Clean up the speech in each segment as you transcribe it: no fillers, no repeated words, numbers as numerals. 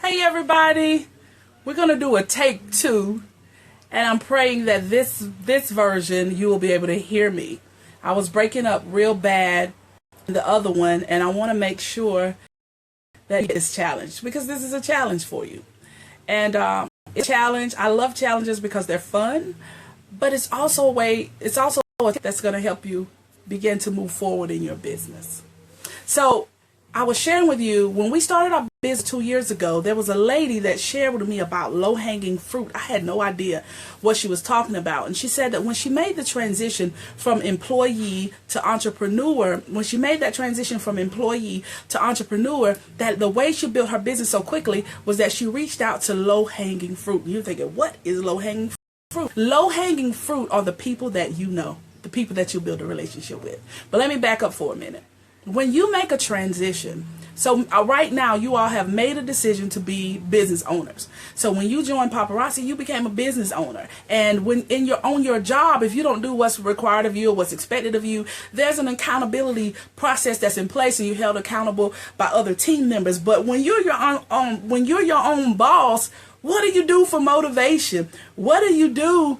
Hey everybody, we're going to do a take two, and I'm praying that this version you will be able to hear me. I was breaking up real bad in the other one, and I want to make sure that it's challenged because this is a challenge for you. And it's a challenge. I love challenges because they're fun, but it's also a way that's going to help you begin to move forward in your business. So I was sharing with you, when we started our business 2 years ago, there was a lady that shared with me about low-hanging fruit. I had no idea what she was talking about. And she said that when she made the transition from employee to entrepreneur, that the way she built her business so quickly was that she reached out to low-hanging fruit. And you're thinking, what is low-hanging fruit? Low-hanging fruit are the people that you know, the people that you build a relationship with. But let me back up for a minute. When you make a transition, so right now you all have made a decision to be business owners. So when you joined Paparazzi, you became a business owner. And when on your job, if you don't do what's required of you or what's expected of you, there's an accountability process that's in place, and you're held accountable by other team members. But when you're your own boss, what do you do for motivation? What do you do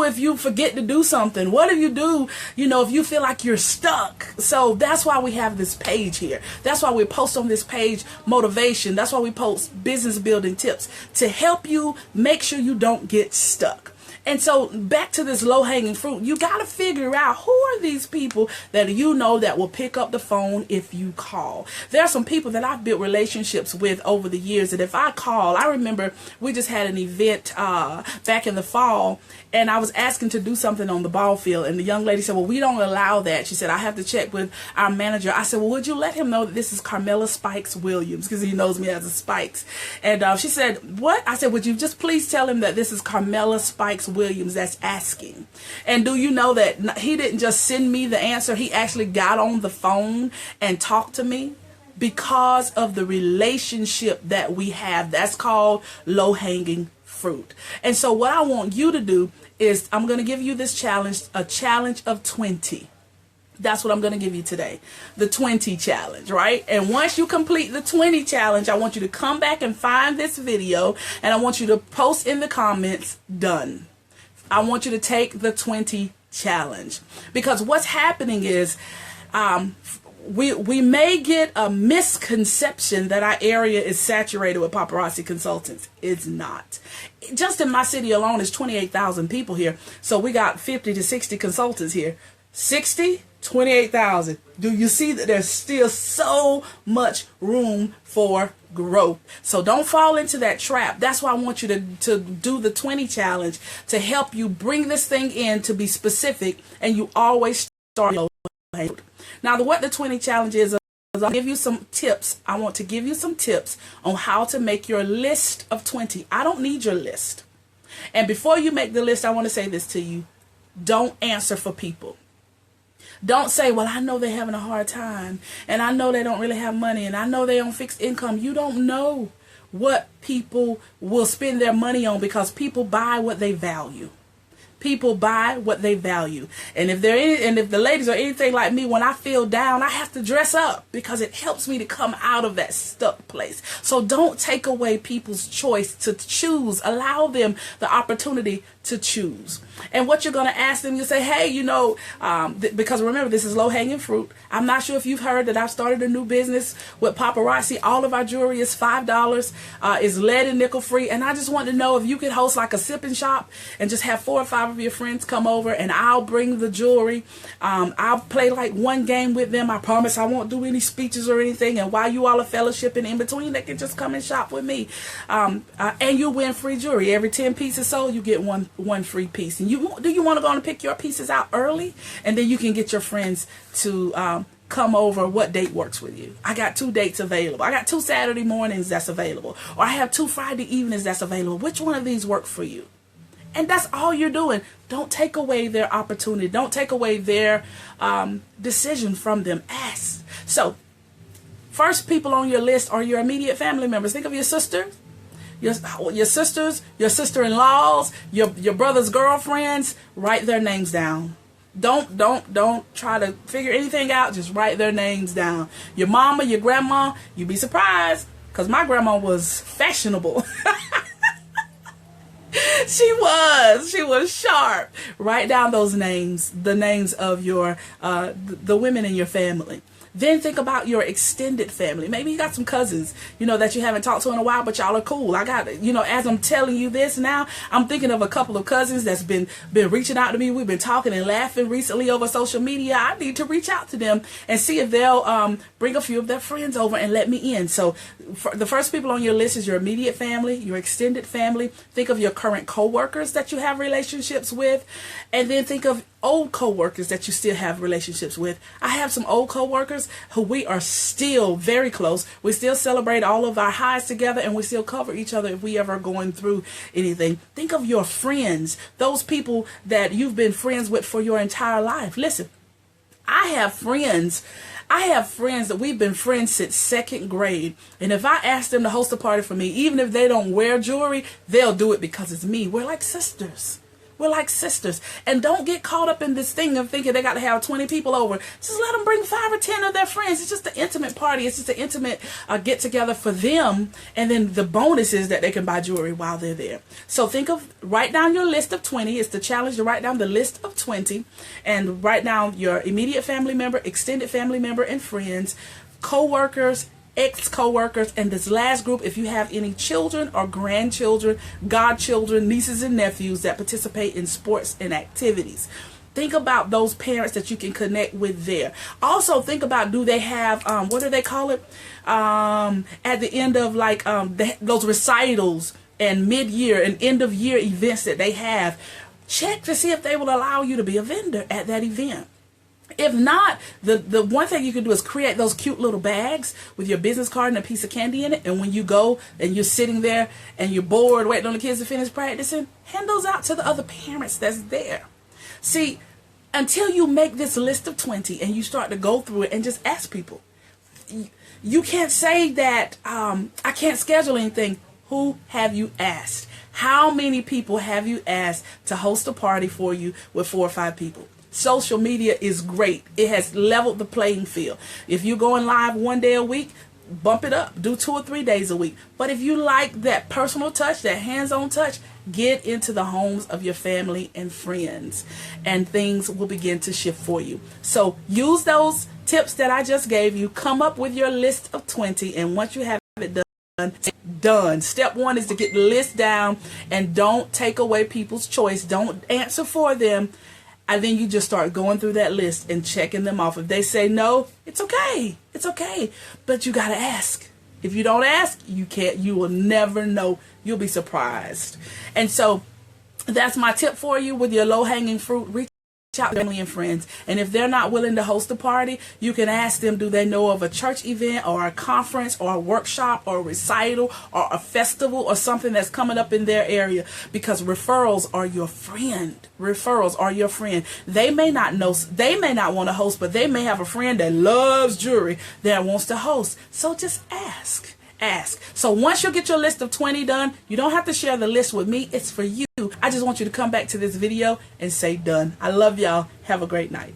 if you forget to do something? What do you do, if you feel like you're stuck? So that's why we have this page here. That's why we post on this page motivation. That's why we post business building tips to help you make sure you don't get stuck. And so back to this low-hanging fruit, you got to figure out who are these people that you know that will pick up the phone if you call. There are some people that I've built relationships with over the years that if I call, I remember we just had an event back in the fall, and I was asking to do something on the ball field, and the young lady said, well, we don't allow that. She said, I have to check with our manager. I said, well, would you let him know that this is Carmela Spikes Williams, because he knows me as a Spikes. And she said, what? I said, would you just please tell him that this is Carmela Spikes Williams that's asking. And do you know that he didn't just send me the answer, he actually got on the phone and talked to me because of the relationship that we have. That's called low-hanging fruit. And so what I want you to do is, I'm going to give you this challenge, a challenge of 20. That's what I'm going to give you today. The 20 challenge, right? And once you complete the 20 challenge, I want you to come back and find this video, and I want you to post in the comments, done. I want you to take the 20 challenge, because what's happening is we may get a misconception that our area is saturated with paparazzi consultants. It's not. Just in my city alone is 28,000 people here. So we got 50 to 60 consultants here. 60, 28,000. Do you see that there's still so much room for growth? So don't fall into that trap. That's why I want you to do the 20 challenge to help you bring this thing in to be specific, and you always start low. Now, what the 20 challenge is, I'll give you some tips. I want to give you some tips on how to make your list of 20. I don't need your list. And before you make the list, I want to say this to you. Don't answer for people. Don't say, well, I know they're having a hard time, and I know they don't really have money, and I know they're on fixed income. You don't know what people will spend their money on, because people buy what they value. People buy what they value. And if the ladies are anything like me, when I feel down, I have to dress up because it helps me to come out of that stuck place. So don't take away people's choice to choose. Allow them the opportunity to choose. And what you're going to ask them, you say, hey, because remember, this is low-hanging fruit. I'm not sure if you've heard that I've started a new business with Paparazzi. All of our jewelry is $5, is lead and nickel free. And I just want to know if you could host like a sip and shop and just have 4 or 5 of your friends come over, and I'll bring the jewelry. I'll play like one game with them. I promise I won't do any speeches or anything. And while you all are fellowshipping in between, they can just come and shop with me. And you win free jewelry. Every 10 pieces sold, you get one free piece. And do you want to go and pick your pieces out early, and then you can get your friends to come over? What date works with you? I got 2 dates available. I got 2 Saturday mornings that's available, or I have 2 Friday evenings that's available. Which one of these work for you? And that's all you're doing. Don't take away their opportunity. Don't take away their decision from them. Ask. So first people on your list are your immediate family members. Think of your sister, your sisters, your sister-in-laws, your brother's girlfriends. Write their names down. Don't try to figure anything out. Just write their names down. Your mama, your grandma, you'd be surprised. because my grandma was fashionable. She was sharp. Write down those names, the names of your the women in your family. Then think about your extended family. Maybe you got some cousins, that you haven't talked to in a while, but y'all are cool. I got, as I'm telling you this now, I'm thinking of a couple of cousins that's been reaching out to me. We've been talking and laughing recently over social media. I need to reach out to them and see if they'll bring a few of their friends over and let me in. So the first people on your list is your immediate family, your extended family. Think of your current co-workers that you have relationships with, and then think of old co-workers that you still have relationships with. I have some old co-workers who we are still very close. We still celebrate all of our highs together, and we still cover each other if we ever are going through anything. Think of your friends, those people that you've been friends with for your entire life. Listen, I have friends that we've been friends since second grade. And if I ask them to host a party for me, even if they don't wear jewelry, they'll do it because it's me. We're like sisters. We're like sisters. And don't get caught up in this thing of thinking they got to have 20 people over. Just let them bring 5 or 10 of their friends. It's just an intimate party. It's just an intimate get together for them. And then the bonus is that they can buy jewelry while they're there. So write down your list of 20. It's the challenge to write down the list of 20 and write down your immediate family member, extended family member, and friends, co-workers, ex-co-workers, and this last group, if you have any children or grandchildren, godchildren, nieces and nephews that participate in sports and activities. Think about those parents that you can connect with there. Also think about, do they have what do they call it at the end of those recitals and mid-year and end-of-year events that they have. Check to see if they will allow you to be a vendor at that event. If not, the one thing you can do is create those cute little bags with your business card and a piece of candy in it. And when you go and you're sitting there and you're bored waiting on the kids to finish practicing, hand those out to the other parents that's there. See, until you make this list of 20 and you start to go through it and just ask people, you can't say that I can't schedule anything. Who have you asked? How many people have you asked to host a party for you with 4 or 5 people? Social media is great. It has leveled the playing field. If you're going live one day a week, bump it up. Do 2 or 3 days a week. But if you like that personal touch, that hands-on touch, get into the homes of your family and friends, and things will begin to shift for you. So use those tips that I just gave you. Come up with your list of 20, and once you have it done. Step 1 is to get the list down, and don't take away people's choice. Don't answer for them. And then you just start going through that list and checking them off. If they say no, it's okay. It's okay. But you got to ask. If you don't ask, you will never know. You'll be surprised. And so that's my tip for you with your low-hanging fruit. Reach out to family and friends. And if they're not willing to host a party, you can ask them, do they know of a church event or a conference or a workshop or a recital or a festival or something that's coming up in their area? Because referrals are your friend. Referrals are your friend. They may not know, they may not want to host, but they may have a friend that loves jewelry that wants to host. So just ask. So once you get your list of 20 done, you don't have to share the list with me. It's for you. I just want you to come back to this video and say done. I love y'all. Have a great night.